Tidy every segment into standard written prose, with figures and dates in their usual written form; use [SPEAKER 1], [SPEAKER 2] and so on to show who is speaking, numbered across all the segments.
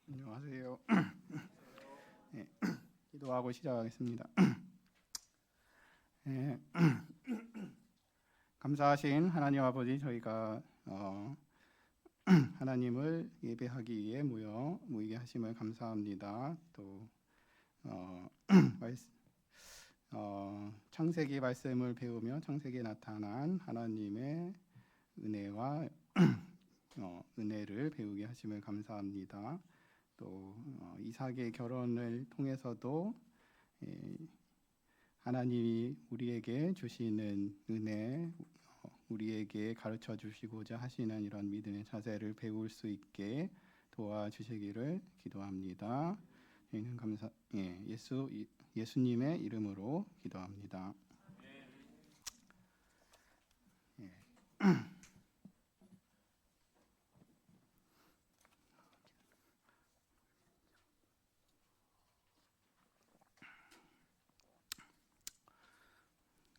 [SPEAKER 1] 안녕하세요. 네, 기도하고 시작하겠습니다. 네, 감사하신 하나님 아버지, 저희가 하나님을 예배하기 위해 모이게 하심을 감사합니다. 또 창세기 말씀을 배우며 창세기에 나타난 하나님의 은혜와 은혜를 배우게 하심을 감사합니다. 또 이삭의 결혼을 통해서도 하나님이 우리에게 주시는 은혜, 우리에게 가르쳐 주시고자 하시는 이런 믿음의 자세를 배울 수 있게 도와주시기를 기도합니다. 저희는 예수님의 이름으로 기도합니다.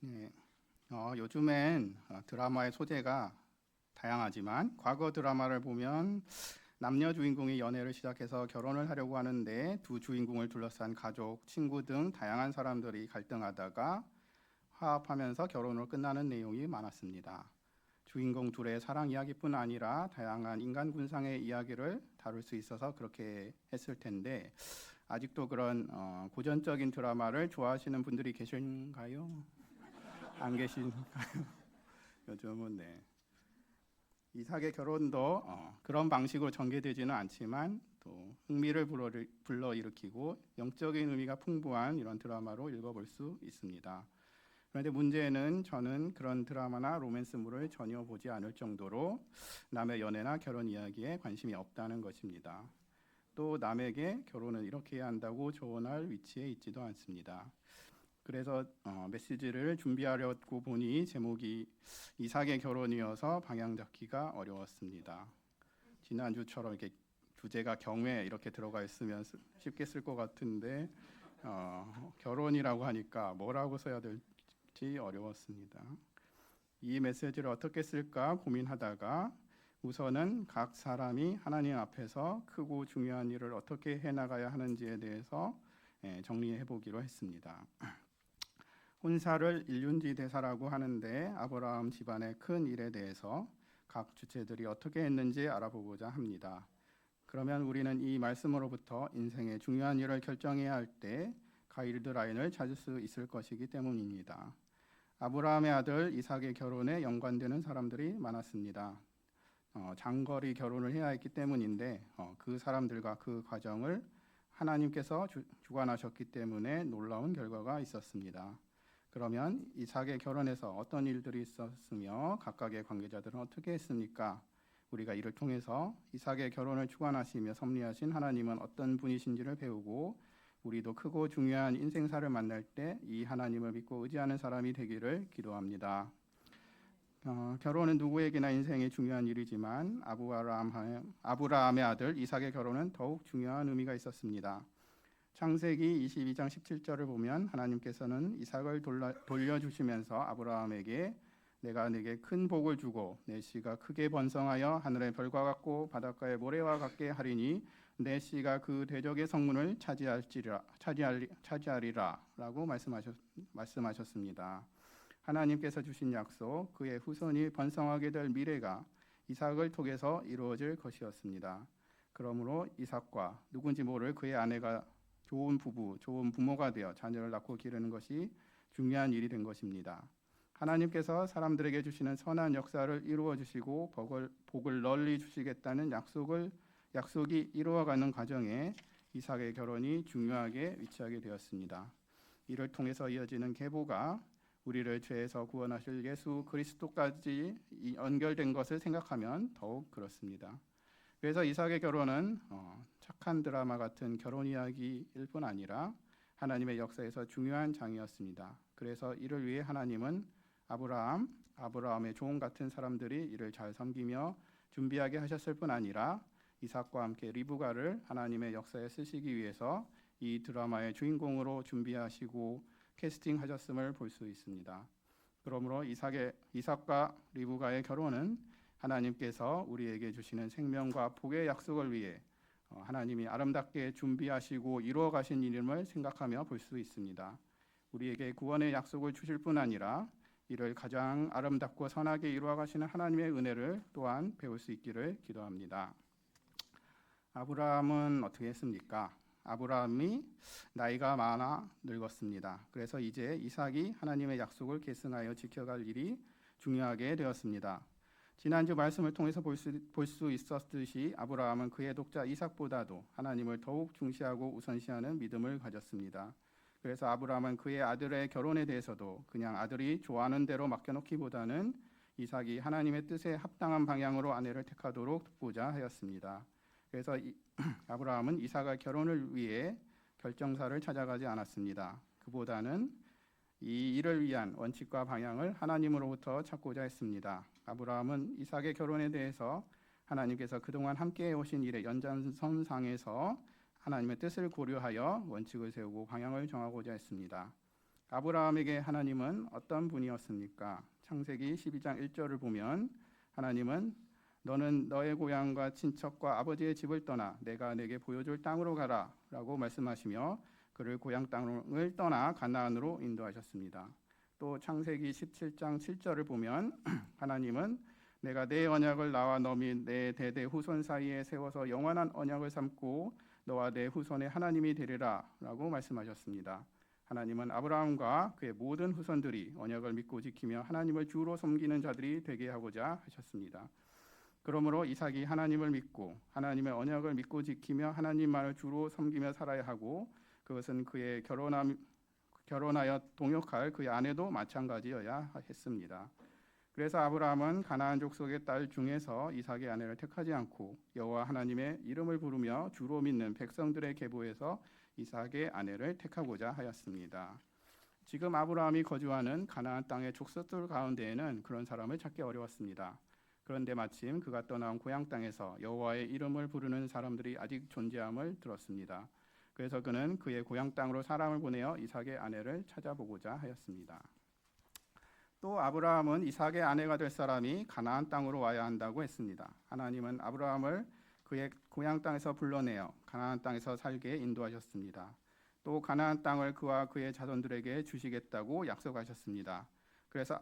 [SPEAKER 1] 네, 요즘엔 드라마의 소재가 다양하지만 과거 드라마를 보면 남녀 주인공이 연애를 시작해서 결혼을 하려고 하는데 두 주인공을 둘러싼 가족, 친구 등 다양한 사람들이 갈등하다가 화합하면서 결혼으로 끝나는 내용이 많았습니다. 주인공 둘의 사랑 이야기뿐 아니라 다양한 인간 군상의 이야기를 다룰 수 있어서 그렇게 했을 텐데 아직도 그런 고전적인 드라마를 좋아하시는 분들이 계신가요? 안 계신가요? 요즘은 네. 이삭의 결혼도 그런 방식으로 전개되지는 않지만 또 흥미를 불러일으키고 영적인 의미가 풍부한 이런 드라마로 읽어볼 수 있습니다. 그런데 문제는 저는 그런 드라마나 로맨스물을 전혀 보지 않을 정도로 남의 연애나 결혼 이야기에 관심이 없다는 것입니다. 또 남에게 결혼을 이렇게 해야 한다고 조언할 위치에 있지도 않습니다. 그래서 메시지를 준비하려고 보니 제목이 이삭의 결혼이어서 방향 잡기가 어려웠습니다. 지난주처럼 이렇게 주제가 경외 이렇게 들어가 있으면 쉽게 쓸 것 같은데 결혼이라고 하니까 뭐라고 써야 될지 어려웠습니다. 이 메시지를 어떻게 쓸까 고민하다가 우선은 각 사람이 하나님 앞에서 크고 중요한 일을 어떻게 해나가야 하는지에 대해서 정리해 보기로 했습니다. 혼사를 일륜지 대사라고 하는데 아브라함 집안의 큰 일에 대해서 각 주체들이 어떻게 했는지 알아보고자 합니다. 그러면 우리는 이 말씀으로부터 인생의 중요한 일을 결정해야 할 때 가이드라인을 찾을 수 있을 것이기 때문입니다. 아브라함의 아들 이삭의 결혼에 연관되는 사람들이 많았습니다. 장거리 결혼을 해야 했기 때문인데 그 사람들과 그 과정을 하나님께서 주관하셨기 때문에 놀라운 결과가 있었습니다. 그러면 이삭의 결혼에서 어떤 일들이 있었으며 각각의 관계자들은 어떻게 했습니까? 우리가 이를 통해서 이삭의 결혼을 주관하시며 섭리하신 하나님은 어떤 분이신지를 배우고 우리도 크고 중요한 인생사를 만날 때 이 하나님을 믿고 의지하는 사람이 되기를 기도합니다. 결혼은 누구에게나 인생의 중요한 일이지만 아브라함의 아들 이삭의 결혼은 더욱 중요한 의미가 있었습니다. 창세기 22장 17절을 보면 하나님께서는 이삭을 돌려주시면서 아브라함에게 내가 네게 큰 복을 주고 내 씨가 크게 번성하여 하늘의 별과 같고 바닷가의 모래와 같게 하리니 내 씨가 그 대적의 성문을 차지하리라 라고 말씀하셨습니다. 하나님께서 주신 약속, 그의 후손이 번성하게 될 미래가 이삭을 통해서 이루어질 것이었습니다. 그러므로 이삭과 누군지 모를 그의 아내가 좋은 부부, 좋은 부모가 되어 자녀를 낳고 기르는 것이 중요한 일이 된 것입니다. 하나님께서 사람들에게 주시는 선한 역사를 이루어 주시고 복을 널리 주시겠다는 약속이 이루어가는 과정에 이삭의 결혼이 중요하게 위치하게 되었습니다. 이를 통해서 이어지는 계보가 우리를 죄에서 구원하실 예수 그리스도까지 연결된 것을 생각하면 더욱 그렇습니다. 그래서 이삭의 결혼은 착한 드라마 같은 결혼 이야기일 뿐 아니라 하나님의 역사에서 중요한 장이었습니다. 그래서 이를 위해 하나님은 아브라함의 종 같은 사람들이 이를 잘 섬기며 준비하게 하셨을 뿐 아니라 이삭과 함께 리브가를 하나님의 역사에 쓰시기 위해서 이 드라마의 주인공으로 준비하시고 캐스팅하셨음을 볼 수 있습니다. 그러므로 이삭과 리브가의 결혼은 하나님께서 우리에게 주시는 생명과 복의 약속을 위해 하나님이 아름답게 준비하시고 이루어 가신 일임을 생각하며 볼 수 있습니다. 우리에게 구원의 약속을 주실 뿐 아니라 이를 가장 아름답고 선하게 이루어 가시는 하나님의 은혜를 또한 배울 수 있기를 기도합니다. 아브라함은 어떻게 했습니까? 아브라함이 나이가 많아 늙었습니다. 그래서 이제 이삭이 하나님의 약속을 계승하여 지켜갈 일이 중요하게 되었습니다. 지난주 말씀을 통해서 볼 수 있었듯이 아브라함은 그의 독자 이삭보다도 하나님을 더욱 중시하고 우선시하는 믿음을 가졌습니다. 그래서 아브라함은 그의 아들의 결혼에 대해서도 그냥 아들이 좋아하는 대로 맡겨놓기보다는 이삭이 하나님의 뜻에 합당한 방향으로 아내를 택하도록 돕고자 하였습니다. 그래서 아브라함은 이삭의 결혼을 위해 결정사를 찾아가지 않았습니다. 그보다는 이 일을 위한 원칙과 방향을 하나님으로부터 찾고자 했습니다. 아브라함은 이삭의 결혼에 대해서 하나님께서 그동안 함께해 오신 일의 연장선상에서 하나님의 뜻을 고려하여 원칙을 세우고 방향을 정하고자 했습니다. 아브라함에게 하나님은 어떤 분이었습니까? 창세기 12장 1절을 보면 하나님은 너는 너의 고향과 친척과 아버지의 집을 떠나 내가 내게 보여줄 땅으로 가라 라고 말씀하시며 그를 고향 땅을 떠나 가나안으로 인도하셨습니다. 또 창세기 17장 7절을 보면 하나님은 내가 내 언약을 나와 너 및 내 대대 후손 사이에 세워서 영원한 언약을 삼고 너와 내 후손의 하나님이 되리라 라고 말씀하셨습니다. 하나님은 아브라함과 그의 모든 후손들이 언약을 믿고 지키며 하나님을 주로 섬기는 자들이 되게 하고자 하셨습니다. 그러므로 이삭이 하나님을 믿고 하나님의 언약을 믿고 지키며 하나님만을 주로 섬기며 살아야 하고 그것은 그의 결혼하여 동역할 그의 아내도 마찬가지여야 했습니다. 그래서 아브라함은 가나안 족속의 딸 중에서 이삭의 아내를 택하지 않고 여호와 하나님의 이름을 부르며 주로 믿는 백성들의 계보에서 이삭의 아내를 택하고자 하였습니다. 지금 아브라함이 거주하는 가나안 땅의 족속들 가운데에는 그런 사람을 찾기 어려웠습니다. 그런데 마침 그가 떠나온 고향 땅에서 여호와의 이름을 부르는 사람들이 아직 존재함을 들었습니다. 그래서 그는 그의 고향 땅으로 사람을 보내어 이삭의 아내를 찾아보고자 하였습니다. 또 아브라함은 이삭의 아내가 될 사람이 가나안 땅으로 와야 한다고 했습니다. 하나님은 아브라함을 그의 고향 땅에서 불러내어 가나안 땅에서 살게 인도하셨습니다. 또 가나안 땅을 그와 그의 자손들에게 주시겠다고 약속하셨습니다. 그래서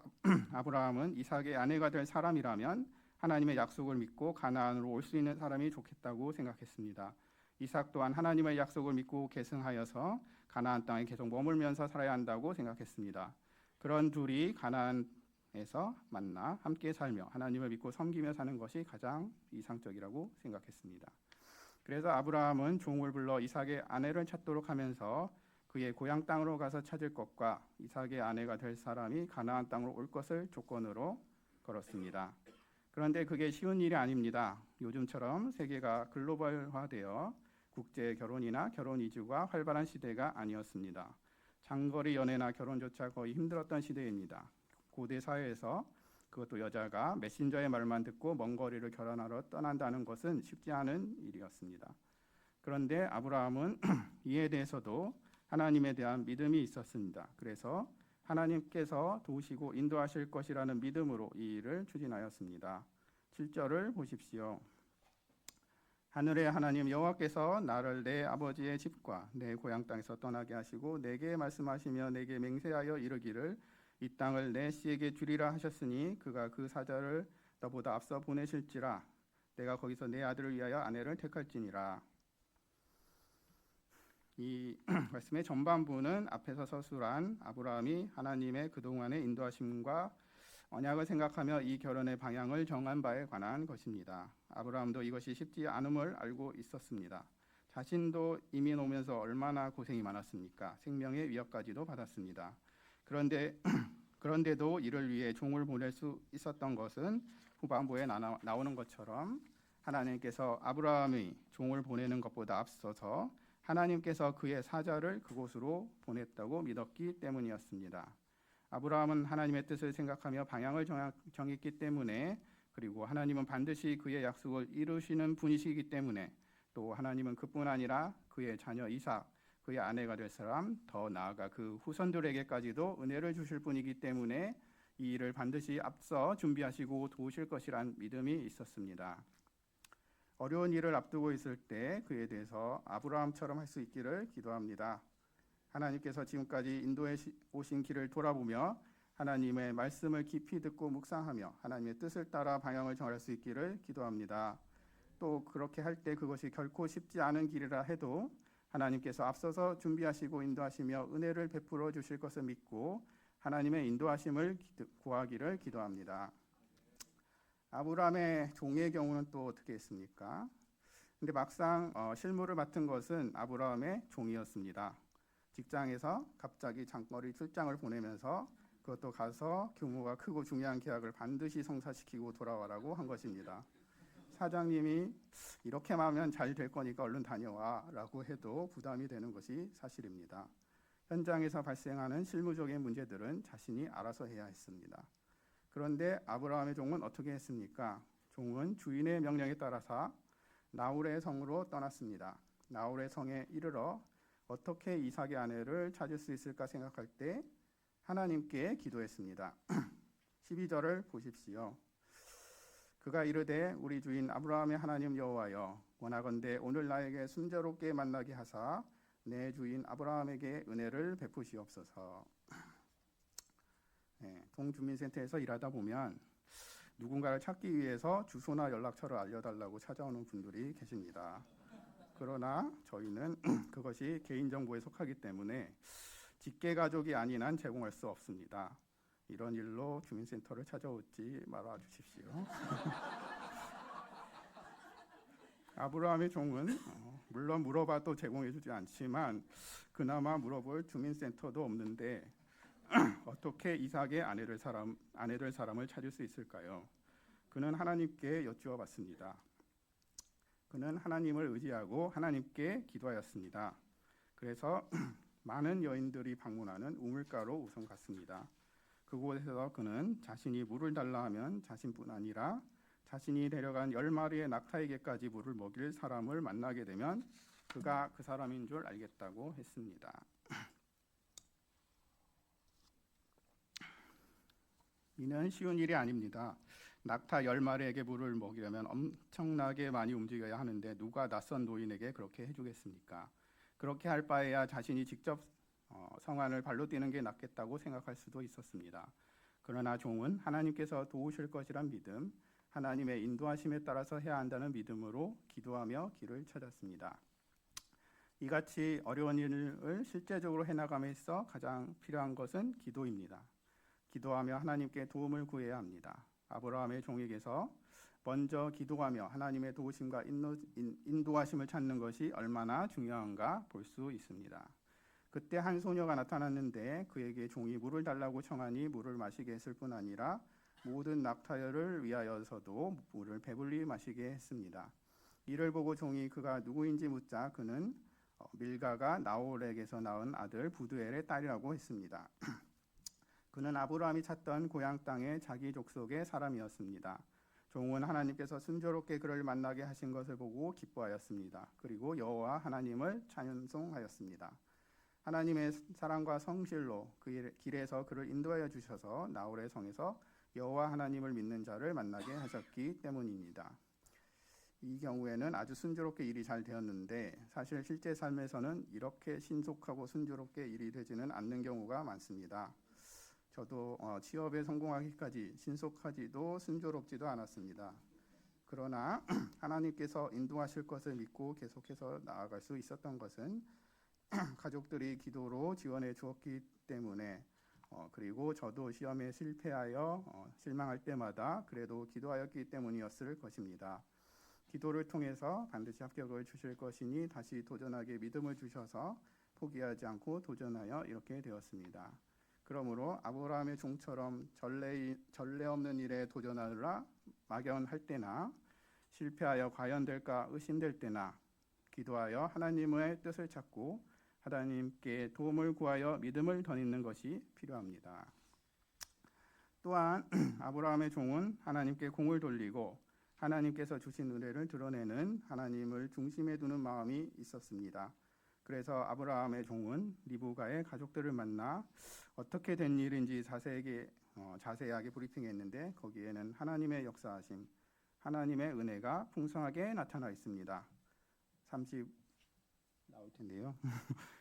[SPEAKER 1] 아브라함은 이삭의 아내가 될 사람이라면 하나님의 약속을 믿고 가나안으로 올 수 있는 사람이 좋겠다고 생각했습니다. 이삭 또한 하나님의 약속을 믿고 계승하여서 가나안 땅에 계속 머물면서 살아야 한다고 생각했습니다. 그런 둘이 가나안에서 만나 함께 살며 하나님을 믿고 섬기며 사는 것이 가장 이상적이라고 생각했습니다. 그래서 아브라함은 종을 불러 이삭의 아내를 찾도록 하면서 그의 고향 땅으로 가서 찾을 것과 이삭의 아내가 될 사람이 가나안 땅으로 올 것을 조건으로 걸었습니다. 그런데 그게 쉬운 일이 아닙니다. 요즘처럼 세계가 글로벌화되어 국제 결혼이나 결혼 이주가 활발한 시대가 아니었습니다. 장거리 연애나 결혼조차 거의 힘들었던 시대입니다. 고대 사회에서 그것도 여자가 메신저의 말만 듣고 먼 거리를 결혼하러 떠난다는 것은 쉽지 않은 일이었습니다. 그런데 아브라함은 이에 대해서도 하나님에 대한 믿음이 있었습니다. 그래서 하나님께서 도우시고 인도하실 것이라는 믿음으로 이 일을 추진하였습니다. 7절을 보십시오. 하늘의 하나님 여호와께서 나를 내 아버지의 집과 내 고향 땅에서 떠나게 하시고 내게 말씀하시며 내게 맹세하여 이르기를 이 땅을 내 씨에게 주리라 하셨으니 그가 그 사자를 너보다 앞서 보내실지라 내가 거기서 내 아들을 위하여 아내를 택할지니라. 이 말씀의 전반부는 앞에서 서술한 아브라함이 하나님의 그동안의 인도하심과 언약을 생각하며 이 결혼의 방향을 정한 바에 관한 것입니다. 아브라함도 이것이 쉽지 않음을 알고 있었습니다. 자신도 이민 오면서 얼마나 고생이 많았습니까? 생명의 위협까지도 받았습니다. 그런데도 이를 위해 종을 보낼 수 있었던 것은 후반부에 나오는 것처럼 하나님께서 아브라함이 종을 보내는 것보다 앞서서 하나님께서 그의 사자를 그곳으로 보냈다고 믿었기 때문이었습니다. 아브라함은 하나님의 뜻을 생각하며 방향을 정했기 때문에 그리고 하나님은 반드시 그의 약속을 이루시는 분이시기 때문에 또 하나님은 그뿐 아니라 그의 자녀 이삭, 그의 아내가 될 사람, 더 나아가 그 후손들에게까지도 은혜를 주실 분이기 때문에 이 일을 반드시 앞서 준비하시고 도우실 것이란 믿음이 있었습니다. 어려운 일을 앞두고 있을 때 그에 대해서 아브라함처럼 할 수 있기를 기도합니다. 하나님께서 지금까지 인도해 오신 길을 돌아보며 하나님의 말씀을 깊이 듣고 묵상하며 하나님의 뜻을 따라 방향을 정할 수 있기를 기도합니다. 또 그렇게 할 때 그것이 결코 쉽지 않은 길이라 해도 하나님께서 앞서서 준비하시고 인도하시며 은혜를 베풀어 주실 것을 믿고 하나님의 인도하심을 구하기를 기도합니다. 아브라함의 종의 경우는 또 어떻게 했습니까? 근데 막상 실무를 맡은 것은 아브라함의 종이었습니다. 직장에서 갑자기 장거리 출장을 보내면서 그것도 가서 규모가 크고 중요한 계약을 반드시 성사시키고 돌아와라고 한 것입니다. 사장님이 이렇게만 하면 잘 될 거니까 얼른 다녀와 라고 해도 부담이 되는 것이 사실입니다. 현장에서 발생하는 실무적인 문제들은 자신이 알아서 해야 했습니다. 그런데 아브라함의 종은 어떻게 했습니까? 종은 주인의 명령에 따라서 나홀의 성으로 떠났습니다. 나홀의 성에 이르러 어떻게 이삭의 아내를 찾을 수 있을까 생각할 때 하나님께 기도했습니다. 12절을 보십시오. 그가 이르되 우리 주인 아브라함의 하나님 여호와여 원하건대 오늘 나에게 순조롭게 만나게 하사 내 주인 아브라함에게 은혜를 베푸시옵소서. 동주민센터에서 일하다 보면 누군가를 찾기 위해서 주소나 연락처를 알려달라고 찾아오는 분들이 계십니다. 그러나 저희는 그것이 개인정보에 속하기 때문에 직계 가족이 아닌 한 제공할 수 없습니다. 이런 일로 주민센터를 찾아오지 말아 주십시오. 아브라함의 종은 물론 물어봐도 제공해주지 않지만 그나마 물어볼 주민센터도 없는데 어떻게 이삭의 아내 될 사람을 찾을 수 있을까요? 그는 하나님께 여쭈어 봤습니다. 그는 하나님을 의지하고 하나님께 기도하였습니다. 그래서 많은 여인들이 방문하는 우물가로 우선 갔습니다. 그곳에서 그는 자신이 물을 달라 하면 자신뿐 아니라 자신이 데려간 10마리의 낙타에게까지 물을 먹일 사람을 만나게 되면 그가 그 사람인 줄 알겠다고 했습니다. 이는 쉬운 일이 아닙니다. 낙타 10마리에게 물을 먹이려면 엄청나게 많이 움직여야 하는데 누가 낯선 노인에게 그렇게 해주겠습니까? 그렇게 할 바에야 자신이 직접 성안을 발로 뛰는 게 낫겠다고 생각할 수도 있었습니다. 그러나 종은 하나님께서 도우실 것이란 믿음, 하나님의 인도하심에 따라서 해야 한다는 믿음으로 기도하며 길을 찾았습니다. 이같이 어려운 일을 실제적으로 해나감에 있어 가장 필요한 것은 기도입니다. 기도하며 하나님께 도움을 구해야 합니다. 아브라함의 종에게서 먼저 기도하며 하나님의 도우심과 인도하심을 찾는 것이 얼마나 중요한가 볼 수 있습니다. 그때 한 소녀가 나타났는데 그에게 종이 물을 달라고 청하니 물을 마시게 했을 뿐 아니라 모든 낙타들을 위하여서도 물을 배불리 마시게 했습니다. 이를 보고 종이 그가 누구인지 묻자 그는 밀가가 나홀에게서 낳은 아들 부두엘의 딸이라고 했습니다. 그는 아브라함이 찾던 고향 땅의 자기 족속의 사람이었습니다. 종은 하나님께서 순조롭게 그를 만나게 하신 것을 보고 기뻐하였습니다. 그리고 여호와 하나님을 찬송하였습니다. 하나님의 사랑과 성실로 그 길에서 그를 인도하여 주셔서 나홀의 성에서 여호와 하나님을 믿는 자를 만나게 하셨기 때문입니다. 이 경우에는 아주 순조롭게 일이 잘 되었는데 사실 실제 삶에서는 이렇게 신속하고 순조롭게 일이 되지는 않는 경우가 많습니다. 저도 취업에 성공하기까지 신속하지도 순조롭지도 않았습니다. 그러나 하나님께서 인도하실 것을 믿고 계속해서 나아갈 수 있었던 것은 가족들이 기도로 지원해 주었기 때문에 그리고 저도 시험에 실패하여 실망할 때마다 그래도 기도하였기 때문이었을 것입니다. 기도를 통해서 반드시 합격을 주실 것이니 다시 도전하게 믿음을 주셔서 포기하지 않고 도전하여 이렇게 되었습니다. 그러므로 아브라함의 종처럼 전례 없는 일에 도전하느라 막연할 때나 실패하여 과연 될까 의심될 때나 기도하여 하나님의 뜻을 찾고 하나님께 도움을 구하여 믿음을 덧입는 것이 필요합니다. 또한 아브라함의 종은 하나님께 공을 돌리고 하나님께서 주신 은혜를 드러내는 하나님을 중심에 두는 마음이 있었습니다. 그래서 아브라함의 종은 리브가의 가족들을 만나 어떻게 된 일인지 자세하게 브리핑했는데 거기에는 하나님의 역사하심, 하나님의 은혜가 풍성하게 나타나 있습니다. 30 나올 텐데요.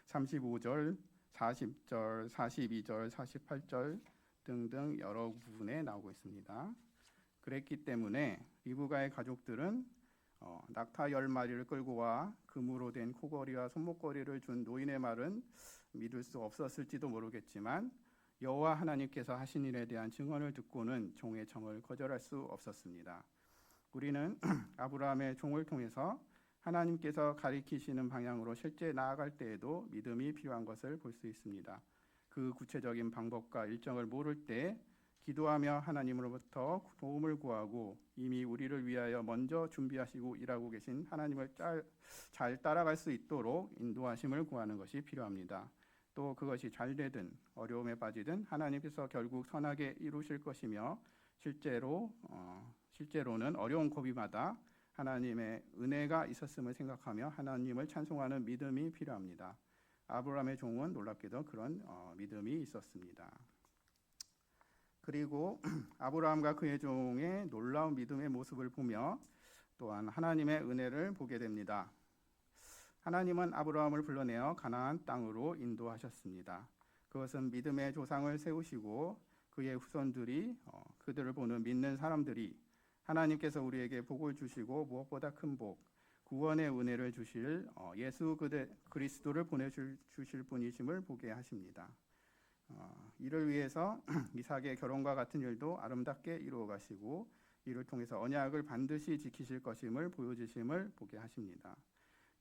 [SPEAKER 1] 35절, 40절, 42절, 48절 등등 여러 부분에 나오고 있습니다. 그랬기 때문에 리브가의 가족들은 낙타 10마리를 끌고 와 금으로 된 코걸이와 손목걸이를 준 노인의 말은 믿을 수 없었을지도 모르겠지만 여호와 하나님께서 하신 일에 대한 증언을 듣고는 종의 청을 거절할 수 없었습니다. 우리는 아브라함의 종을 통해서 하나님께서 가리키시는 방향으로 실제 나아갈 때에도 믿음이 필요한 것을 볼 수 있습니다. 그 구체적인 방법과 일정을 모를 때 기도하며 하나님으로부터 도움을 구하고 이미 우리를 위하여 먼저 준비하시고 일하고 계신 하나님을 잘 따라갈 수 있도록 인도하심을 구하는 것이 필요합니다. 또 그것이 잘 되든 어려움에 빠지든 하나님께서 결국 선하게 이루실 것이며 실제로는 어려운 고비마다 하나님의 은혜가 있었음을 생각하며 하나님을 찬송하는 믿음이 필요합니다. 아브라함의 종은 놀랍게도 그런 믿음이 있었습니다. 그리고 아브라함과 그의 종의 놀라운 믿음의 모습을 보며 또한 하나님의 은혜를 보게 됩니다. 하나님은 아브라함을 불러내어 가나안 땅으로 인도하셨습니다. 그것은 믿음의 조상을 세우시고 그의 후손들이 그들을 보는 믿는 사람들이 하나님께서 우리에게 복을 주시고 무엇보다 큰 복, 구원의 은혜를 주실 예수 그리스도를 보내주실 분이심을 보게 하십니다. 이를 위해서 이삭의 결혼과 같은 일도 아름답게 이루어 가시고 이를 통해서 언약을 반드시 지키실 것임을 보여주심을 보게 하십니다.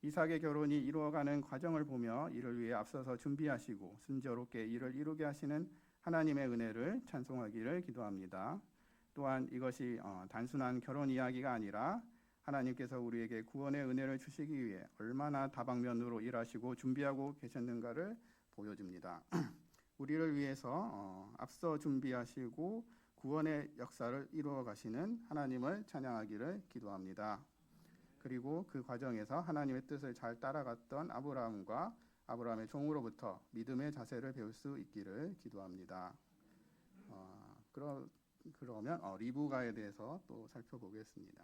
[SPEAKER 1] 이삭의 결혼이 이루어가는 과정을 보며 이를 위해 앞서서 준비하시고 순조롭게 이를 이루게 하시는 하나님의 은혜를 찬송하기를 기도합니다. 또한 이것이 단순한 결혼 이야기가 아니라 하나님께서 우리에게 구원의 은혜를 주시기 위해 얼마나 다방면으로 일하시고 준비하고 계셨는가를 보여줍니다. 우리를 위해서 앞서 준비하시고 구원의 역사를 이루어 가시는 하나님을 찬양하기를 기도합니다. 그리고 그 과정에서 하나님의 뜻을 잘 따라갔던 아브라함과 아브라함의 종으로부터 믿음의 자세를 배울 수 있기를 기도합니다. 그러면 리브가에 대해서 또 살펴보겠습니다.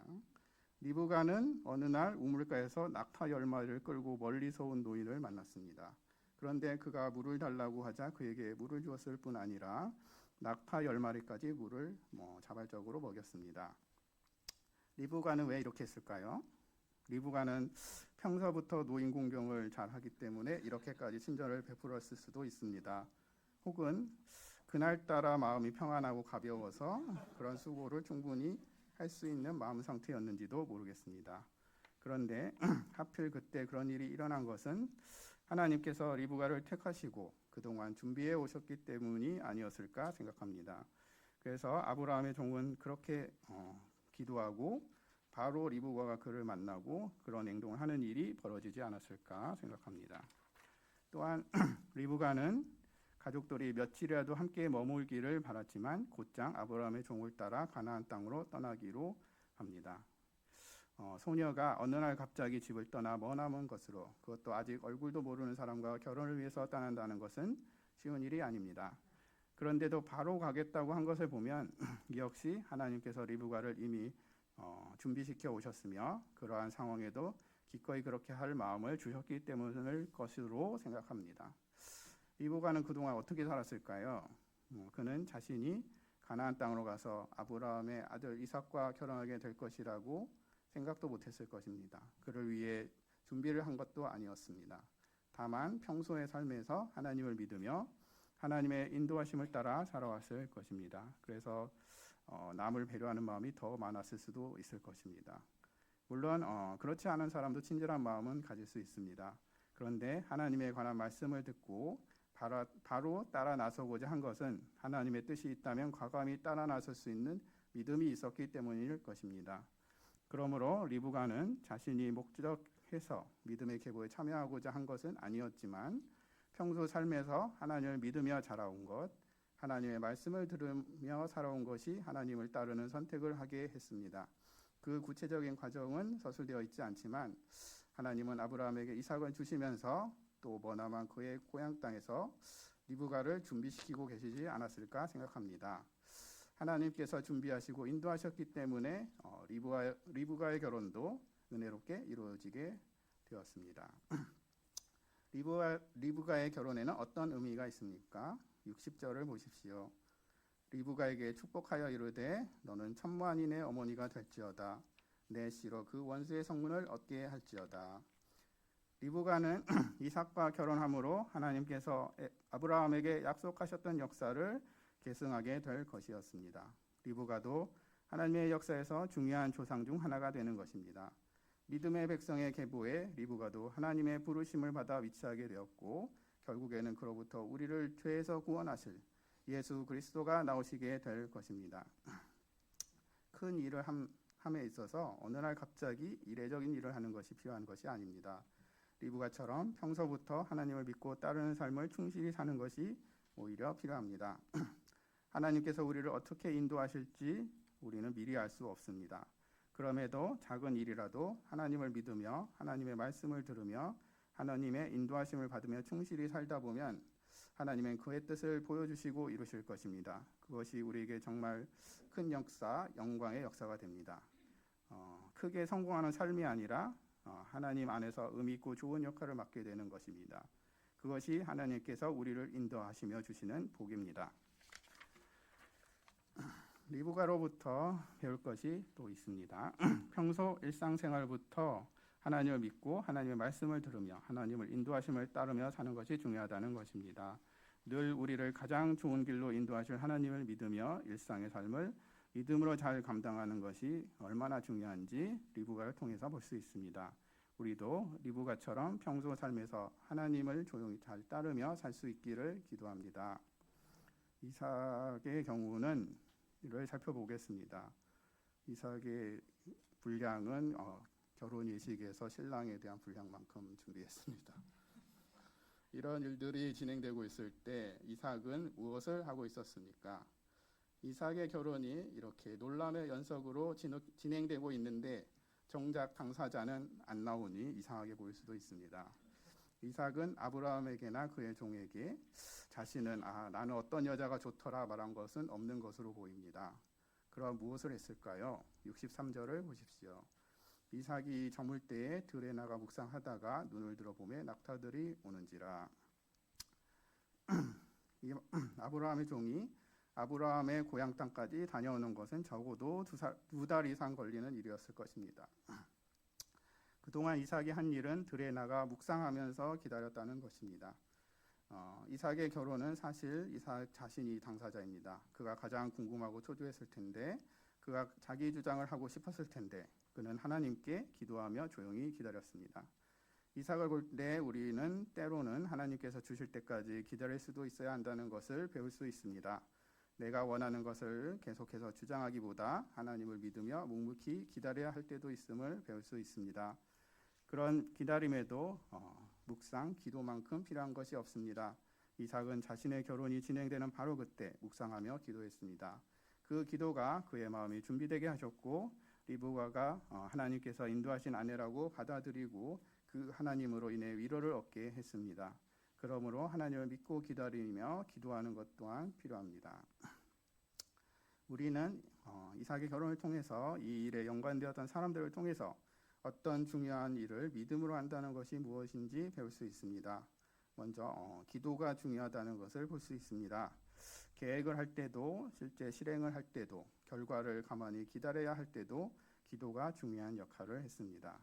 [SPEAKER 1] 리브가는 어느 날 우물가에서 낙타 10마리를 끌고 멀리서 온 노인을 만났습니다. 그런데 그가 물을 달라고 하자 그에게 물을 주었을 뿐 아니라 낙타 10마리까지 물을 자발적으로 먹였습니다. 리브가는 왜 이렇게 했을까요? 리브가는 평소부터 노인 공경을 잘 하기 때문에 이렇게까지 친절을 베풀었을 수도 있습니다. 혹은 그날따라 마음이 평안하고 가벼워서 그런 수고를 충분히 할 수 있는 마음 상태였는지도 모르겠습니다. 그런데 하필 그때 그런 일이 일어난 것은 하나님께서 리브가를 택하시고 그동안 준비해 오셨기 때문이 아니었을까 생각합니다. 그래서 아브라함의 종은 그렇게 기도하고 바로 리브가가 그를 만나고 그런 행동을 하는 일이 벌어지지 않았을까 생각합니다. 또한 리브가는 가족들이 며칠이라도 함께 머물기를 바랐지만 곧장 아브라함의 종을 따라 가나안 땅으로 떠나기로 합니다. 소녀가 어느 날 갑자기 집을 떠나 머나먼 것으로 그것도 아직 얼굴도 모르는 사람과 결혼을 위해서 떠난다는 것은 쉬운 일이 아닙니다. 그런데도 바로 가겠다고 한 것을 보면 역시 하나님께서 리브가를 이미 준비시켜 오셨으며 그러한 상황에도 기꺼이 그렇게 할 마음을 주셨기 때문일 것으로 생각합니다. 리브가는 그동안 어떻게 살았을까요? 그는 자신이 가나안 땅으로 가서 아브라함의 아들 이삭과 결혼하게 될 것이라고 생각도 못했을 것입니다. 그를 위해 준비를 한 것도 아니었습니다. 다만 평소의 삶에서 하나님을 믿으며 하나님의 인도하심을 따라 살아왔을 것입니다. 그래서 남을 배려하는 마음이 더 많았을 수도 있을 것입니다. 물론 그렇지 않은 사람도 친절한 마음은 가질 수 있습니다. 그런데 하나님에 관한 말씀을 듣고 바로 따라 나서고자 한 것은 하나님의 뜻이 있다면 과감히 따라 나설 수 있는 믿음이 있었기 때문일 것입니다. 그러므로 리브가는 자신이 목적해서 믿음의 계보에 참여하고자 한 것은 아니었지만 평소 삶에서 하나님을 믿으며 자라온 것, 하나님의 말씀을 들으며 살아온 것이 하나님을 따르는 선택을 하게 했습니다. 그 구체적인 과정은 서술되어 있지 않지만 하나님은 아브라함에게 이삭을 주시면서 또 머나먼 그의 고향 땅에서 리브가를 준비시키고 계시지 않았을까 생각합니다. 하나님께서 준비하시고 인도하셨기 때문에 리브가의 결혼도 은혜롭게 이루어지게 되었습니다. 리브가의 결혼에는 어떤 의미가 있습니까? 60절을 보십시오. 리브가에게 축복하여 이르되 너는 천만인의 어머니가 될지어다. 내 씨로 그 원수의 성문을 얻게 할지어다. 리브가는 이삭과 결혼함으로 하나님께서 아브라함에게 약속하셨던 역사를 계승하게 될 것이었습니다. 리브가도 하나님의 역사에서 중요한 조상 중 하나가 되는 것입니다. 믿음의 백성의 계보에 리브가도 하나님의 부르심을 받아 위치하게 되었고 결국에는 그로부터 우리를 죄에서 구원하실 예수 그리스도가 나오시게 될 것입니다. 큰 일을 함에 있어서 어느 날 갑자기 이례적인 일을 하는 것이 필요한 것이 아닙니다. 리브가처럼 평소부터 하나님을 믿고 따르는 삶을 충실히 사는 것이 오히려 필요합니다. 하나님께서 우리를 어떻게 인도하실지 우리는 미리 알 수 없습니다. 그럼에도 작은 일이라도 하나님을 믿으며 하나님의 말씀을 들으며 하나님의 인도하심을 받으며 충실히 살다 보면 하나님은 그의 뜻을 보여주시고 이루실 것입니다. 그것이 우리에게 정말 큰 역사, 영광의 역사가 됩니다. 크게 성공하는 삶이 아니라 하나님 안에서 의미 있고 좋은 역할을 맡게 되는 것입니다. 그것이 하나님께서 우리를 인도하시며 주시는 복입니다. 리브가로부터 배울 것이 또 있습니다. 평소 일상생활부터 하나님을 믿고 하나님의 말씀을 들으며 하나님을 인도하심을 따르며 사는 것이 중요하다는 것입니다. 늘 우리를 가장 좋은 길로 인도하실 하나님을 믿으며 일상의 삶을 믿음으로 잘 감당하는 것이 얼마나 중요한지 리브가를 통해서 볼 수 있습니다. 우리도 리브가처럼 평소 삶에서 하나님을 조용히 잘 따르며 살 수 있기를 기도합니다. 이삭의 경우는 이를 살펴보겠습니다. 이삭의 분량은 결혼 예식에서 신랑에 대한 분량만큼 준비했습니다. 이런 일들이 진행되고 있을 때 이삭은 무엇을 하고 있었습니까? 이삭의 결혼이 이렇게 논란의 연속으로 진행되고 있는데 정작 당사자는 안 나오니 이상하게 보일 수도 있습니다. 이삭은 아브라함에게나 그의 종에게 자신은 나는 어떤 여자가 좋더라 말한 것은 없는 것으로 보입니다. 그럼 무엇을 했을까요? 63절을 보십시오. 이삭이 저물 때에 들에 나가 묵상하다가 눈을 들어보매 낙타들이 오는지라. 아브라함의 종이 아브라함의 고향 땅까지 다녀오는 것은 적어도 두 달 이상 걸리는 일이었을 것입니다. 그동안 이삭이 한 일은 들에 나가 묵상하면서 기다렸다는 것입니다. 이삭의 결혼은 사실 이삭 자신이 당사자입니다. 그가 가장 궁금하고 초조했을 텐데 그가 자기 주장을 하고 싶었을 텐데 그는 하나님께 기도하며 조용히 기다렸습니다. 이삭을 볼 때 우리는 때로는 하나님께서 주실 때까지 기다릴 수도 있어야 한다는 것을 배울 수 있습니다. 내가 원하는 것을 계속해서 주장하기보다 하나님을 믿으며 묵묵히 기다려야 할 때도 있음을 배울 수 있습니다. 그런 기다림에도 묵상, 기도만큼 필요한 것이 없습니다. 이삭은 자신의 결혼이 진행되는 바로 그때 묵상하며 기도했습니다. 그 기도가 그의 마음이 준비되게 하셨고 리브가가 하나님께서 인도하신 아내라고 받아들이고 그 하나님으로 인해 위로를 얻게 했습니다. 그러므로 하나님을 믿고 기다리며 기도하는 것 또한 필요합니다. 우리는 이삭의 결혼을 통해서 이 일에 연관되었던 사람들을 통해서 어떤 중요한 일을 믿음으로 한다는 것이 무엇인지 배울 수 있습니다. 먼저 기도가 중요하다는 것을 볼 수 있습니다. 계획을 할 때도 실제 실행을 할 때도 결과를 가만히 기다려야 할 때도 기도가 중요한 역할을 했습니다.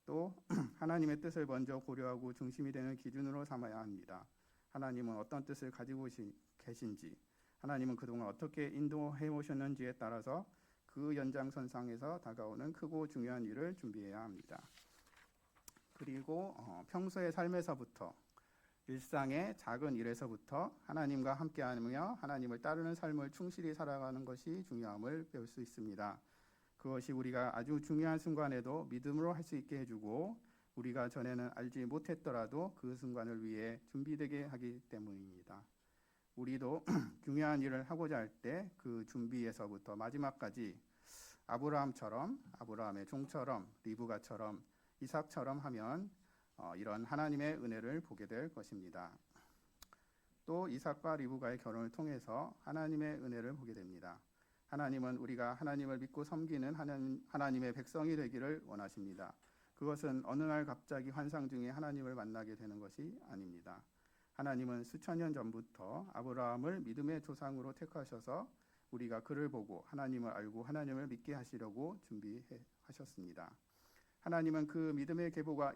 [SPEAKER 1] 또 하나님의 뜻을 먼저 고려하고 중심이 되는 기준으로 삼아야 합니다. 하나님은 어떤 뜻을 가지고 계신지, 하나님은 그동안 어떻게 인도해 오셨는지에 따라서 그 연장선상에서 다가오는 크고 중요한 일을 준비해야 합니다. 그리고 평소의 삶에서부터 일상의 작은 일에서부터 하나님과 함께하며 하나님을 따르는 삶을 충실히 살아가는 것이 중요함을 배울 수 있습니다. 그것이 우리가 아주 중요한 순간에도 믿음으로 할 수 있게 해주고 우리가 전에는 알지 못했더라도 그 순간을 위해 준비되게 하기 때문입니다. 우리도 중요한 일을 하고자 할 때 그 준비에서부터 마지막까지 아브라함처럼, 아브라함의 종처럼, 리브가처럼, 이삭처럼 하면 이런 하나님의 은혜를 보게 될 것입니다. 또 이삭과 리브가의 결혼을 통해서 하나님의 은혜를 보게 됩니다. 하나님은 우리가 하나님을 믿고 섬기는 하나님의 백성이 되기를 원하십니다. 그것은 어느 날 갑자기 환상 중에 하나님을 만나게 되는 것이 아닙니다. 하나님은 수천 년 전부터 아브라함을 믿음의 조상으로 택하셔서 우리가 그를 보고 하나님을 알고 하나님을 믿게 하시려고 준비하셨습니다. 하나님은 그 믿음의 계보가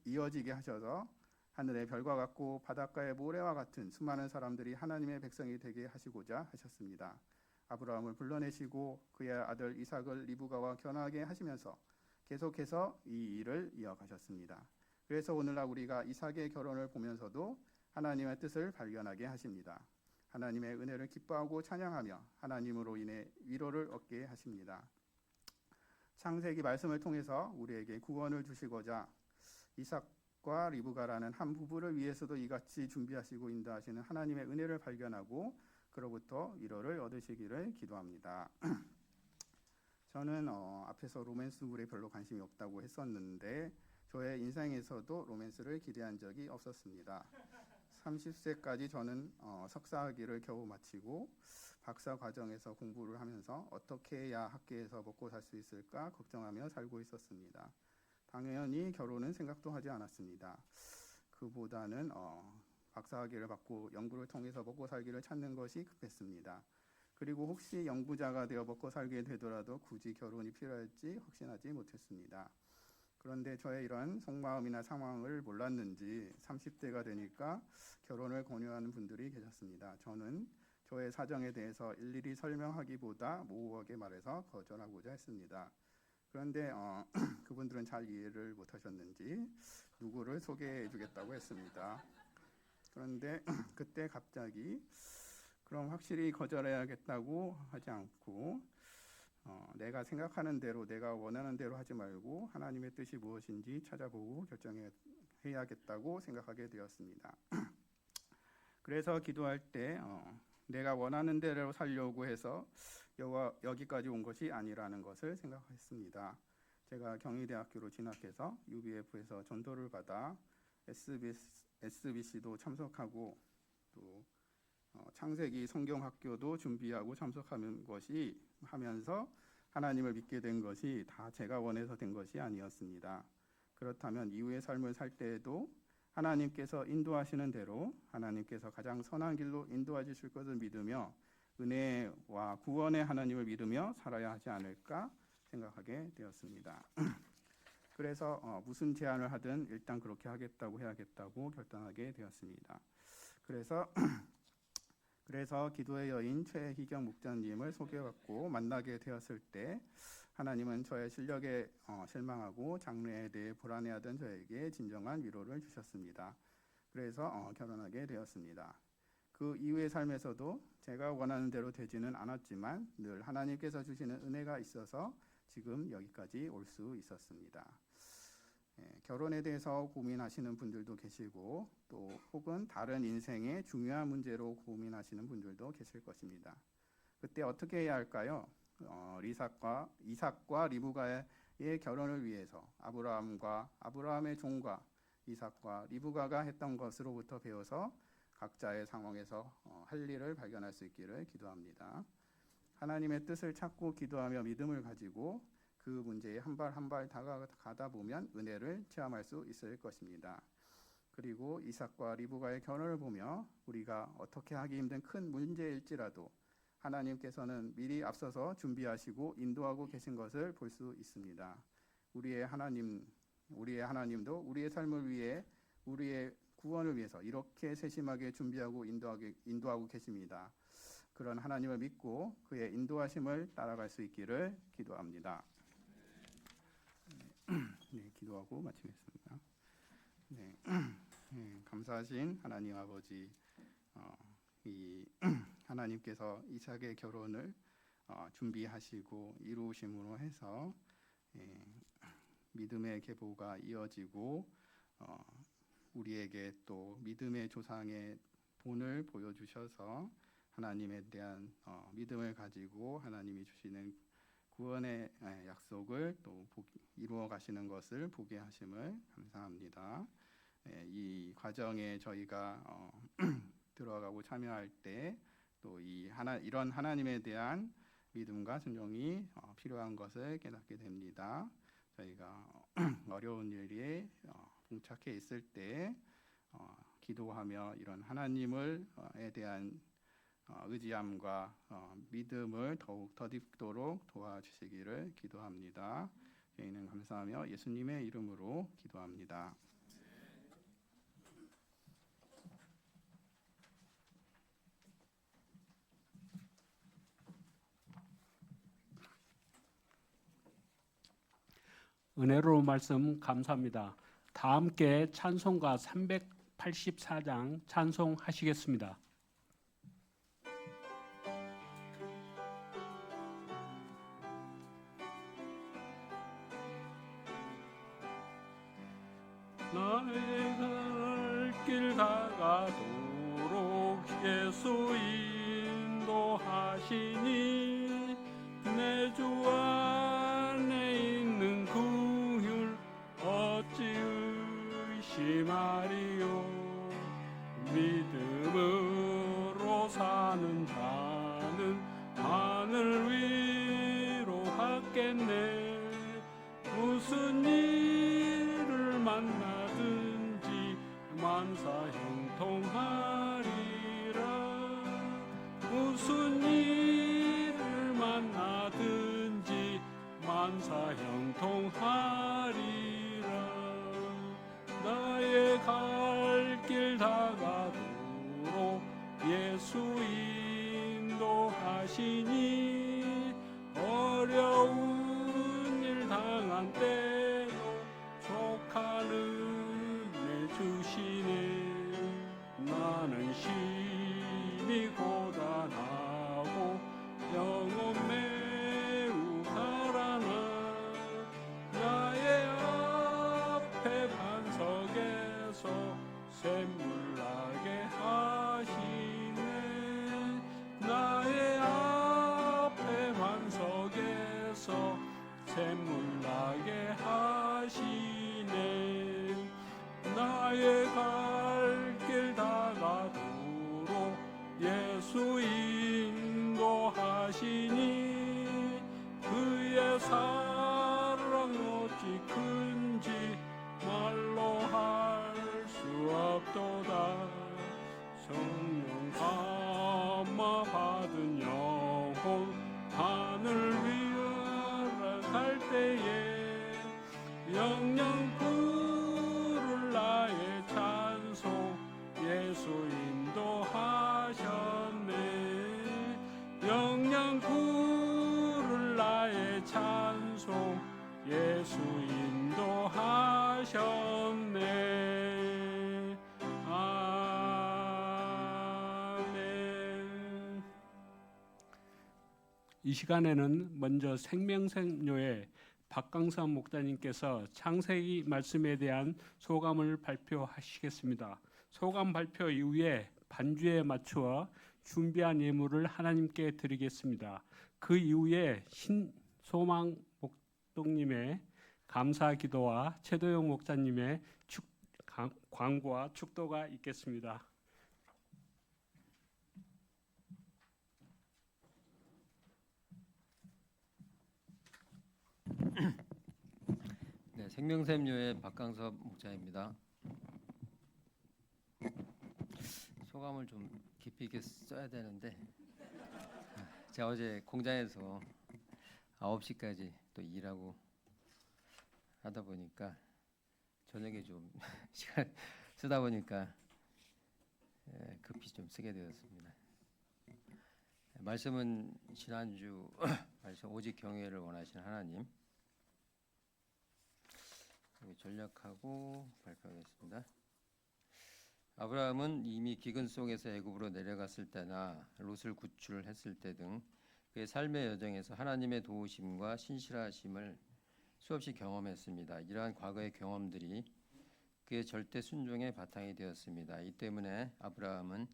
[SPEAKER 1] 이어지게 하셔서 하늘의 별과 같고 바닷가의 모래와 같은 수많은 사람들이 하나님의 백성이 되게 하시고자 하셨습니다. 아브라함을 불러내시고 그의 아들 이삭을 리브가와 결혼하게 하시면서 계속해서 이 일을 이어가셨습니다. 그래서 오늘날 우리가 이삭의 결혼을 보면서도 하나님의 뜻을 발견하게 하십니다. 하나님의 은혜를 기뻐하고 찬양하며 하나님으로 인해 위로를 얻게 하십니다. 창세기 말씀을 통해서 우리에게 구원을 주시고자 이삭과 리브가라는 한 부부를 위해서도 이같이 준비하시고 인도하시는 하나님의 은혜를 발견하고 그로부터 위로를 얻으시기를 기도합니다. 저는 앞에서 로맨스물에 별로 관심이 없다고 했었는데 저의 인생에서도 로맨스를 기대한 적이 없었습니다. 30세까지 저는 석사학위를 겨우 마치고 박사 과정에서 공부를 하면서 어떻게 해야 학계에서 먹고 살 수 있을까 걱정하며 살고 있었습니다. 당연히 결혼은 생각도 하지 않았습니다. 그보다는 박사학위를 받고 연구를 통해서 먹고 살기를 찾는 것이 급했습니다. 그리고 혹시 연구자가 되어 먹고 살게 되더라도 굳이 결혼이 필요할지 확신하지 못했습니다. 그런데 저의 이런 속마음이나 상황을 몰랐는지 30대가 되니까 결혼을 권유하는 분들이 계셨습니다. 저는 저의 사정에 대해서 일일이 설명하기보다 모호하게 말해서 거절하고자 했습니다. 그런데 그분들은 잘 이해를 못하셨는지 누구를 소개해 주겠다고 했습니다. 그런데 그때 갑자기 그럼 확실히 거절해야겠다고 하지 않고 내가 생각하는 대로 내가 원하는 대로 하지 말고 하나님의 뜻이 무엇인지 찾아보고 결정해야겠다고 생각하게 되었습니다. 그래서 기도할 때 내가 원하는 대로 살려고 해서 여기까지 온 것이 아니라는 것을 생각했습니다. 제가 경희대학교로 진학해서 UBF에서 전도를 받아 SBC도 참석하고 또 창세기 성경학교도 준비하고 참석하는 것이 하면서 하나님을 믿게 된 것이 다 제가 원해서 된 것이 아니었습니다. 그렇다면 이후의 삶을 살 때에도 하나님께서 인도하시는 대로 하나님께서 가장 선한 길로 인도해 주실 것을 믿으며 은혜와 구원의 하나님을 믿으며 살아야 하지 않을까 생각하게 되었습니다. 그래서 무슨 제안을 하든 일단 그렇게 해야겠다고 결단하게 되었습니다. 그래서 기도의 여인 최희경 목자님을 소개받고 만나게 되었을 때 하나님은 저의 실력에 실망하고 장래에 대해 불안해하던 저에게 진정한 위로를 주셨습니다. 그래서 결혼하게 되었습니다. 그 이후의 삶에서도 제가 원하는 대로 되지는 않았지만 늘 하나님께서 주시는 은혜가 있어서 지금 여기까지 올 수 있었습니다. 결혼에 대해서 고민하시는 분들도 계시고 또 혹은 다른 인생의 중요한 문제로 고민하시는 분들도 계실 것입니다. 그때 어떻게 해야 할까요? 이삭과 리브가의 결혼을 위해서 아브라함의 종과 이삭과 리브가가 했던 것으로부터 배워서 각자의 상황에서 할 일을 발견할 수 있기를 기도합니다. 하나님의 뜻을 찾고 기도하며 믿음을 가지고 그 문제에 한 발 한 발 다가가다 보면 은혜를 체험할 수 있을 것입니다. 그리고 이삭과 리브가의 결혼을 보며 우리가 어떻게 하기 힘든 큰 문제일지라도 하나님께서는 미리 앞서서 준비하시고 인도하고 계신 것을 볼 수 있습니다. 우리의 하나님도 우리의 삶을 위해 우리의 구원을 위해서 이렇게 세심하게 준비하고 인도하고 계십니다. 그런 하나님을 믿고 그의 인도하심을 따라갈 수 있기를 기도합니다. 네, 기도하고 마치겠습니다. 네, 감사하신 하나님 아버지, 이 하나님께서 이삭의 결혼을 준비하시고 이루심으로 해서 믿음의 계보가 이어지고 우리에게 또 믿음의 조상의 본을 보여주셔서 하나님에 대한 믿음을 가지고 하나님이 주시는 구원의 약속을 또 이루어 가시는 것을 보게 하심을 감사합니다. 이 과정에 저희가 들어가고 참여할 때 또 이런 하나님에 대한 믿음과 순종이 필요한 것을 깨닫게 됩니다. 저희가 어려운 일에 봉착해 있을 때 기도하며 이런 하나님을에 대한 의지함과 믿음을 더욱 더딥도록 도와주시기를 기도합니다. 저희는 감사하며 예수님의 이름으로 기도합니다.
[SPEAKER 2] 은혜로운 말씀 감사합니다. 다 함께 찬송가 384장 찬송하시겠습니다. 나의 갈 길 다가도록 예수 인도하시니 내 주 안에 있는 긍휼 어찌 의심하리요. 믿음으로 사는 자는 하늘 위로 갔겠네. 무슨 일을 만나든지 만사 형통하리라. 무슨 일을 만나든지 만사 형통하리라. 나의 갈 길 다가도록 예수 인도하시니 어려운 일 당한 때도 족한 은혜 주시네. 나는 심히 고단하고 영혼 매우 가라나 나의 앞에 반석에서 샘물 나게 하시네. 나의 앞에 반석에서 샘물 나게 하시네. 나의 갈 길 다가도록 예수 인도하시니 그의 사랑 어찌 큰지 말로 할 수 없도다. 성령 감화 받은 영혼 하늘 위로 갈 때에 영영 부를 나의 찬송 예수 인도하셨네. 영영 부를 나의 찬송 예수 인도하셨네. 아멘. 이 시간에는 먼저 생명샘교회 박강선 목사님께서 창세기 말씀에 대한 소감을 발표하시겠습니다. 소감 발표 이후에 반주에 맞추어 준비한 예물을 하나님께 드리겠습니다. 그 이후에 신소망 목동님의 감사 기도와 최도영 목사님의 광고와 축도가 있겠습니다.
[SPEAKER 3] 네, 생명샘교회 박강섭 목사입니다. 소감을 좀 깊이 있게 써야 되는데 제가 어제 공장에서 9시까지 또 일하고 하다 보니까 저녁에 좀 시간 쓰다 보니까 급히 좀 쓰게 되었습니다. 말씀은 지난주 말씀 오직 경외를 원하시는 하나님 전략하고 발표하겠습니다. 아브라함은 이미 기근 속에서 애굽으로 내려갔을 때나 롯을 구출했을 때 등 그의 삶의 여정에서 하나님의 도우심과 신실하심을 수없이 경험했습니다. 이러한 과거의 경험들이 그의 절대 순종의 바탕이 되었습니다. 이 때문에 아브라함은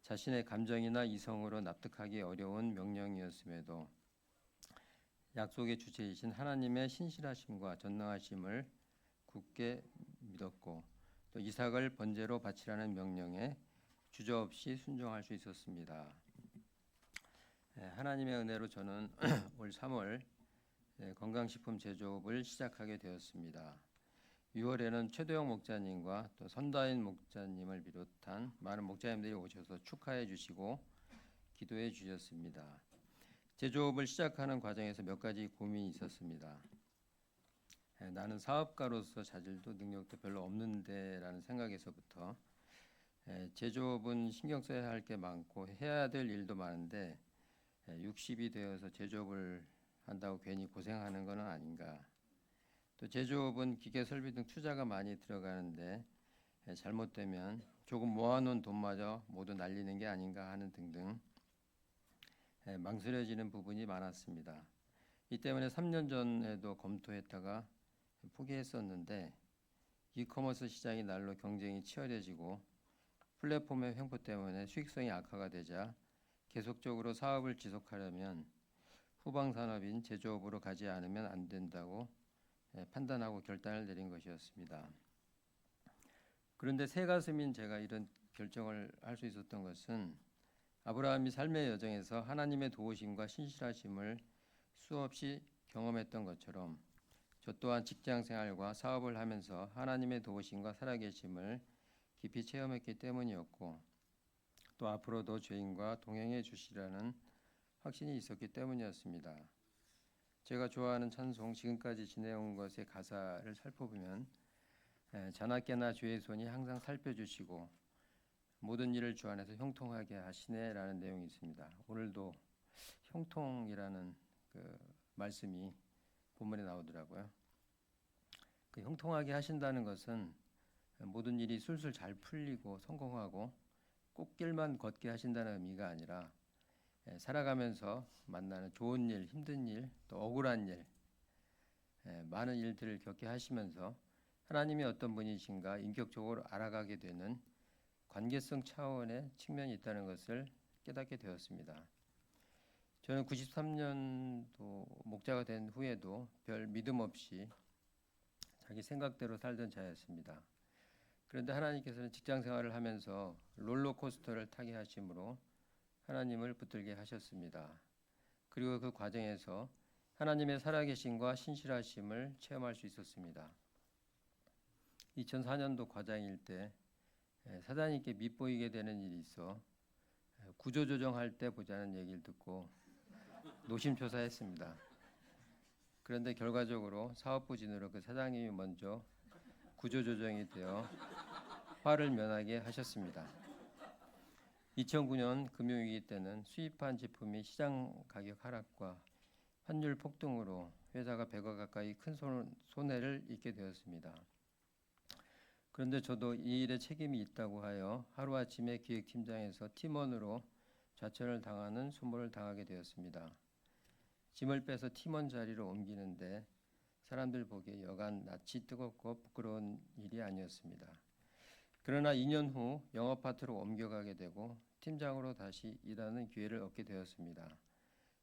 [SPEAKER 3] 자신의 감정이나 이성으로 납득하기 어려운 명령이었음에도 약속의 주체이신 하나님의 신실하심과 전능하심을 굳게 믿었고 또 이삭을 번제로 바치라는 명령에 주저없이 순종할 수 있었습니다. 하나님의 은혜로 저는 올 3월 건강식품 제조업을 시작하게 되었습니다. 6월에는 최도영 목자님과 또 선다인 목자님을 비롯한 많은 목자님들이 오셔서 축하해 주시고 기도해 주셨습니다. 제조업을 시작하는 과정에서 몇 가지 고민이 있었습니다. 나는 사업가로서 자질도 능력도 별로 없는데라는 생각에서부터 제조업은 신경 써야 할 게 많고 해야 될 일도 많은데 60이 되어서 제조업을 한다고 괜히 고생하는 건 아닌가. 또 제조업은 기계 설비 등 투자가 많이 들어가는데 잘못되면 조금 모아놓은 돈마저 모두 날리는 게 아닌가 하는 등등 망설여지는 부분이 많았습니다. 이 때문에 3년 전에도 검토했다가 포기했었는데 이커머스 시장이 날로 경쟁이 치열해지고 플랫폼의 횡포 때문에 수익성이 악화가 되자 계속적으로 사업을 지속하려면 후방 산업인 제조업으로 가지 않으면 안 된다고 판단하고 결단을 내린 것이었습니다. 그런데 새가슴인 제가 이런 결정을 할 수 있었던 것은 아브라함이 삶의 여정에서 하나님의 도우심과 신실하심을 수없이 경험했던 것처럼 저 또한 직장 생활과 사업을 하면서 하나님의 도우심과 살아계심을 깊이 체험했기 때문이었고 또 앞으로도 죄인과 동행해 주시라는 확신이 있었기 때문이었습니다. 제가 좋아하는 찬송 지금까지 지내온 것의 가사를 살펴보면 자나깨나 주의 손이 항상 살펴주시고 모든 일을 주 안에서 형통하게 하시네라는 내용이 있습니다. 오늘도 형통이라는 그 말씀이 본문에 나오더라고요. 그 형통하게 하신다는 것은 모든 일이 술술 잘 풀리고 성공하고 꽃길만 걷게 하신다는 의미가 아니라 살아가면서 만나는 좋은 일, 힘든 일, 또 억울한 일, 많은 일들을 겪게 하시면서 하나님이 어떤 분이신가 인격적으로 알아가게 되는 관계성 차원의 측면이 있다는 것을 깨닫게 되었습니다. 저는 93년도 목자가 된 후에도 별 믿음 없이 자기 생각대로 살던 자였습니다. 그런데 하나님께서는 직장 생활을 하면서 롤러코스터를 타게 하심으로 하나님을 붙들게 하셨습니다. 그리고 그 과정에서 하나님의 살아계심과 신실하심을 체험할 수 있었습니다. 2004년도 과장일 때 사장님께 밉보이게 되는 일이 있어 구조조정할 때 보자는 얘기를 듣고 노심초사했습니다. 그런데 결과적으로 사업부진으로 그 사장님이 먼저 구조조정이 되어 화를 면하게 하셨습니다. 2009년 금융위기 때는 수입한 제품이 시장 가격 하락과 환율 폭등으로 회사가 100억 가까이 큰 손해를 입게 되었습니다. 그런데 저도 이 일에 책임이 있다고 하여 하루아침에 기획팀장에서 팀원으로 좌천을 당하는 소모를 당하게 되었습니다. 짐을 빼서 팀원 자리로 옮기는데 사람들 보기에 여간 낯이 뜨겁고 부끄러운 일이 아니었습니다. 그러나 2년 후 영업 파트로 옮겨가게 되고 팀장으로 다시 일하는 기회를 얻게 되었습니다.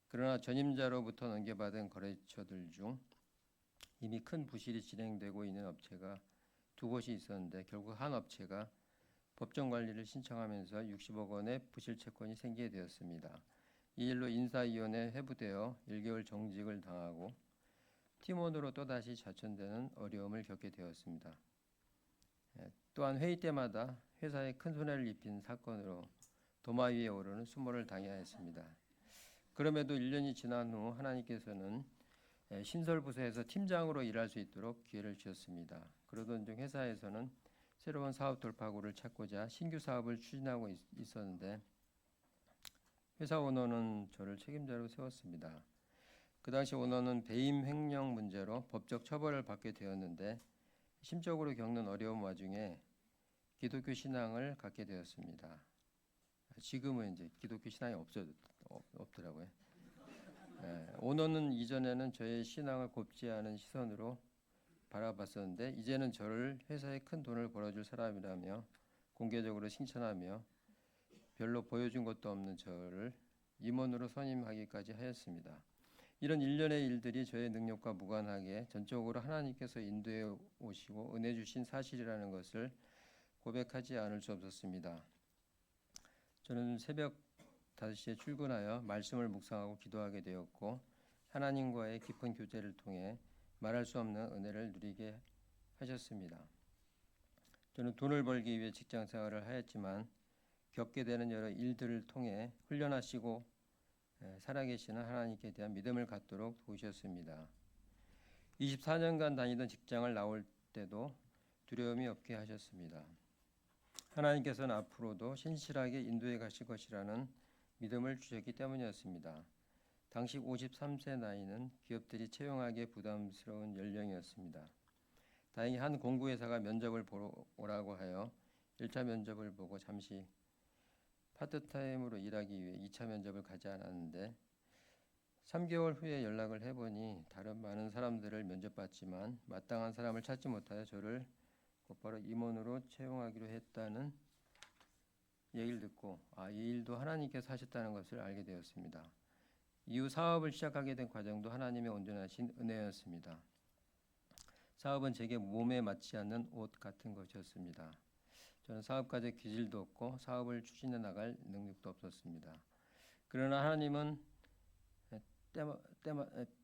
[SPEAKER 3] 그러나 전임자로부터 넘겨받은 거래처들 중 이미 큰 부실이 진행되고 있는 업체가 2곳이 있었는데 결국 한 업체가 법정 관리를 신청하면서 60억 원의 부실 채권이 생기게 되었습니다. 이 일로 인사위원회 회부되어 1개월 정직을 당하고 팀원으로 또다시 좌천되는 어려움을 겪게 되었습니다. 또한 회의 때마다 회사에 큰 손해를 입힌 사건으로 도마 위에 오르는 수모를 당해야 했습니다. 그럼에도 1년이 지난 후 하나님께서는 신설부서에서 팀장으로 일할 수 있도록 기회를 주셨습니다. 그러던 중 회사에서는 새로운 사업 돌파구를 찾고자 신규 사업을 추진하고 있었는데 회사 오너는 저를 책임자로 세웠습니다. 그 당시 오너는 배임 횡령 문제로 법적 처벌을 받게 되었는데 심적으로 겪는 어려움 와중에 기독교 신앙을 갖게 되었습니다. 지금은 이제 기독교 신앙이 없더라고요. 오너는 이전에는 저의 신앙을 곱지 않은 시선으로 바라봤었는데 이제는 저를 회사에 큰 돈을 벌어줄 사람이라며 공개적으로 칭찬하며 별로 보여준 것도 없는 저를 임원으로 선임하기까지 하였습니다. 이런 일련의 일들이 저의 능력과 무관하게 전적으로 하나님께서 인도해 오시고 은혜 주신 사실이라는 것을 고백하지 않을 수 없었습니다. 저는 새벽 5시에 출근하여 말씀을 묵상하고 기도하게 되었고 하나님과의 깊은 교제를 통해 말할 수 없는 은혜를 누리게 하셨습니다. 저는 돈을 벌기 위해 직장 생활을 하였지만 겪게 되는 여러 일들을 통해 훈련하시고 살아계시는 하나님께 대한 믿음을 갖도록 도우셨습니다. 24년간 다니던 직장을 나올 때도 두려움이 없게 하셨습니다. 하나님께서는 앞으로도 신실하게 인도해 가실 것이라는 믿음을 주셨기 때문이었습니다. 당시 53세 나이는 기업들이 채용하기에 부담스러운 연령이었습니다. 다행히 한 공구회사가 면접을 보러 오라고 하여 1차 면접을 보고 잠시 파트타임으로 일하기 위해 2차 면접을 가지 않았는데 3개월 후에 연락을 해보니 다른 많은 사람들을 면접봤지만 마땅한 사람을 찾지 못하여 저를 곧바로 임원으로 채용하기로 했다는 얘기를 듣고 이 일도 하나님께서 하셨다는 것을 알게 되었습니다. 이후 사업을 시작하게 된 과정도 하나님의 온전하신 은혜였습니다. 사업은 제게 몸에 맞지 않는 옷 같은 것이었습니다. 저는 사업가의 기질도 없고 사업을 추진해 나갈 능력도 없었습니다. 그러나 하나님은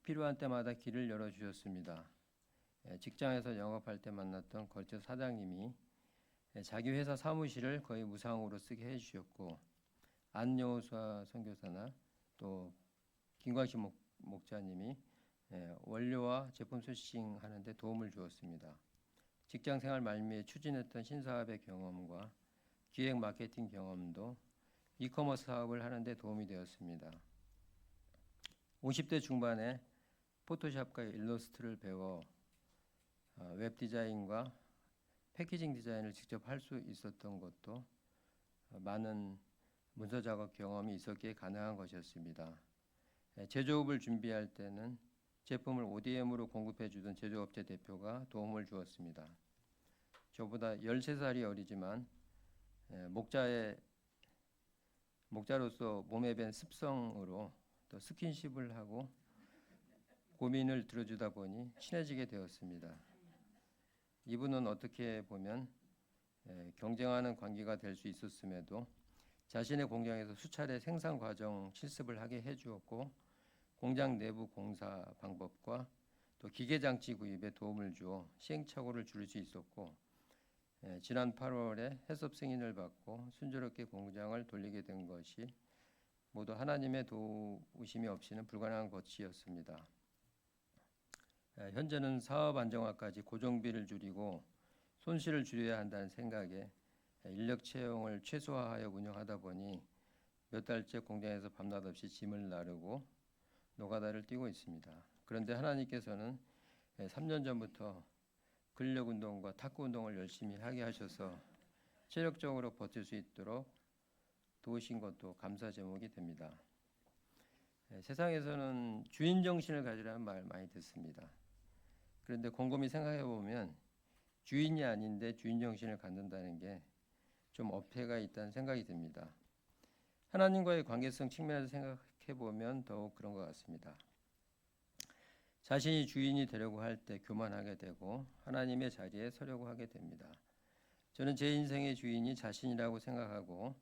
[SPEAKER 3] 필요한 때마다 길을 열어주셨습니다. 직장에서 영업할 때 만났던 거래처 사장님이 자기 회사 사무실을 거의 무상으로 쓰게 해주셨고 안여호수아 선교사나 또 김광식 목자님이 원료와 제품 소싱하는 데 도움을 주었습니다. 직장생활 말미에 추진했던 신사업의 경험과 기획 마케팅 경험도 이커머스 사업을 하는 데 도움이 되었습니다. 50대 중반에 포토샵과 일러스트를 배워 웹 디자인과 패키징 디자인을 직접 할 수 있었던 것도 많은 문서 작업 경험이 있었기에 가능한 것이었습니다. 제조업을 준비할 때는 제품을 ODM으로 공급해 주던 제조업체 대표가 도움을 주었습니다. 저보다 13살이 어리지만 목자로서 몸에 밴 습성으로 또 스킨십을 하고 고민을 들어주다 보니 친해지게 되었습니다. 이분은 어떻게 보면 경쟁하는 관계가 될 수 있었음에도 자신의 공장에서 수차례 생산 과정 실습을 하게 해주었고 공장 내부 공사 방법과 또 기계장치 구입에 도움을 주어 시행착오를 줄일 수 있었고 지난 8월에 해썹 승인을 받고 순조롭게 공장을 돌리게 된 것이 모두 하나님의 도우심이 없이는 불가능한 것이었습니다. 현재는 사업 안정화까지 고정비를 줄이고 손실을 줄여야 한다는 생각에 인력 채용을 최소화하여 운영하다 보니 몇 달째 공장에서 밤낮 없이 짐을 나르고 노가다를 뛰고 있습니다. 그런데 하나님께서는 3년 전부터 근력 운동과 탁구 운동을 열심히 하게 하셔서 체력적으로 버틸 수 있도록 도우신 것도 감사 제목이 됩니다. 세상에서는 주인 정신을 가지라는 말 많이 듣습니다. 그런데 곰곰이 생각해 보면 주인이 아닌데 주인 정신을 갖는다는 게 좀 어폐가 있다는 생각이 듭니다. 하나님과의 관계성 측면에서 생각해 보면 더욱 그런 것 같습니다. 자신이 주인이 되려고 할 때 교만하게 되고 하나님의 자리에 서려고 하게 됩니다. 저는 제 인생의 주인이 자신이라고 생각하고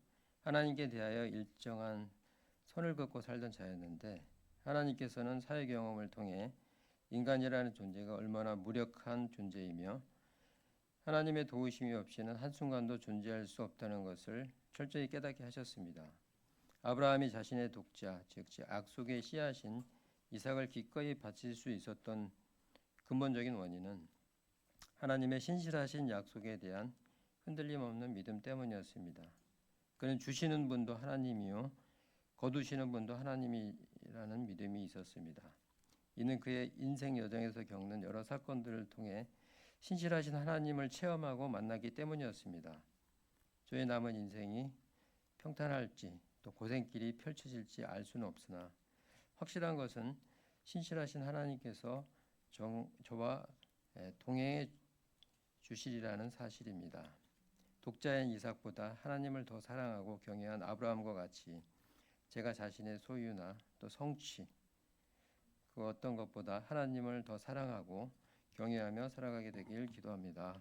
[SPEAKER 3] 하나님께 대하여 일정한 선을 긋고 살던 자였는데 하나님께서는 사회 경험을 통해 인간이라는 존재가 얼마나 무력한 존재이며 하나님의 도우심이 없이는 한순간도 존재할 수 없다는 것을 철저히 깨닫게 하셨습니다. 아브라함이 자신의 독자, 즉 약속의 씨앗인 이삭을 기꺼이 바칠 수 있었던 근본적인 원인은 하나님의 신실하신 약속에 대한 흔들림 없는 믿음 때문이었습니다. 그는 주시는 분도 하나님이요 거두시는 분도 하나님이라는 믿음이 있었습니다. 이는 그의 인생 여정에서 겪는 여러 사건들을 통해 신실하신 하나님을 체험하고 만나기 때문이었습니다. 저의 남은 인생이 평탄할지 또 고생길이 펼쳐질지 알 수는 없으나 확실한 것은 신실하신 하나님께서 저와 동행해 주시리라는 사실입니다. 독자인 이삭보다 하나님을 더 사랑하고 경외한 아브라함과 같이 제가 자신의 소유나 또 성취 그 어떤 것보다 하나님을 더 사랑하고 경외하며 살아가게 되길 기도합니다.